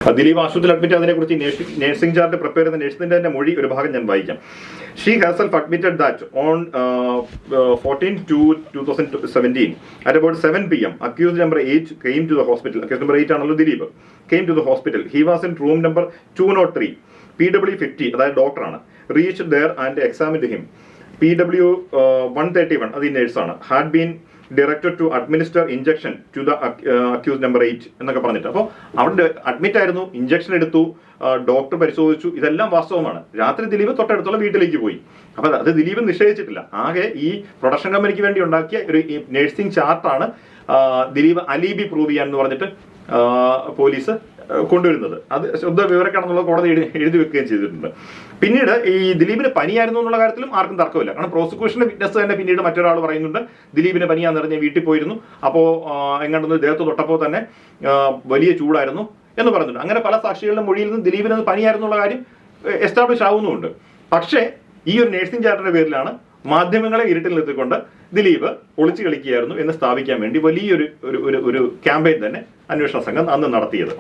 ദിലീപ് ആശുപത്രിയിൽ അഡ്മിറ്റ് അതിനെക്കുറിച്ച് nursing chart prepare ചെയ്യുന്ന നഴ്സിന്റെ മൊഴി ഒരു ഭാഗം ഞാൻ വായിക്കാം. She herself admitted that on 14/2/2017 at about 7 p.m. accused number 8 came to the hospital. Accused number 8 ആണല്ലോ Dileep. Came to the hospital. He was in room number 203. PW50, അതായത് ഡോക്ടറാണ്. Reached there and examined him. PW 131, അത് ഈ നേഴ്സാണ്. Had been directed to administer injection to the accused number 8 എന്നൊക്കെ പറഞ്ഞിട്ട്. അപ്പോൾ അവിടെ admit ആയിരുന്നു, ഇഞ്ചക്ഷൻ എടുത്തു, ഡോക്ടർ പരിശോധിച്ചു, ഇതെല്ലാം വാസ്തവമാണ്. രാത്രി ദിലീപ് തൊട്ടടുത്തുള്ള വീട്ടിലേക്ക് പോയി. അപ്പൊ അത് ദിലീപ് നിഷേധിച്ചിട്ടില്ല. ആകെ ഈ പ്രൊഡക്ഷൻ കമ്പനിക്ക് വേണ്ടി ഉണ്ടാക്കിയ ഒരു നഴ്സിംഗ് ചാർട്ടാണ് ദിലീപ് അലീബി പ്രൂവ് ചെയ്യാൻ എന്ന് പറഞ്ഞിട്ട് പോലീസ് കൊണ്ടുവരുന്നത്. അത് ശുദ്ധ വിവരക്കാണെന്നുള്ള കോടതി എഴുതി വെക്കുകയും ചെയ്തിട്ടുണ്ട്. പിന്നീട് ഈ ദിലീപിന് പനിയായിരുന്നു എന്നുള്ള കാര്യത്തിലും ആർക്കും തർക്കമില്ല. കാരണം പ്രോസിക്യൂഷന്റെ വിറ്റ്നസ് തന്നെ പിന്നീട് മറ്റൊരാൾ പറയുന്നുണ്ട് ദിലീപിന് പനിയാന്ന് പറഞ്ഞ് വീട്ടിൽ പോയിരുന്നു, അപ്പോൾ എങ്ങാണ്ടൊന്ന് ദേഹത്ത് തൊട്ടപ്പോൾ തന്നെ വലിയ ചൂടായിരുന്നു എന്ന് പറഞ്ഞിട്ടുണ്ട്. അങ്ങനെ പല സാക്ഷികളുടെ മൊഴിയിൽ നിന്ന് ദിലീപിന് പനിയായിരുന്നു എന്നുള്ള കാര്യം എസ്റ്റാബ്ലിഷ് ആവുന്നുമുണ്ട്. പക്ഷേ ഈ ഒരു നഴ്സിംഗ് ചാർട്ടിന്റെ പേരിലാണ് മാധ്യമങ്ങളെ ഇരുട്ടിൽ നിർത്തിക്കൊണ്ട് ദിലീപ് ഒളിച്ചു കളിക്കുകയായിരുന്നു എന്ന് സ്ഥാപിക്കാൻ വേണ്ടി വലിയൊരു ക്യാമ്പയിൻ തന്നെ അന്വേഷണ സംഘം അന്ന് നടത്തിയത്.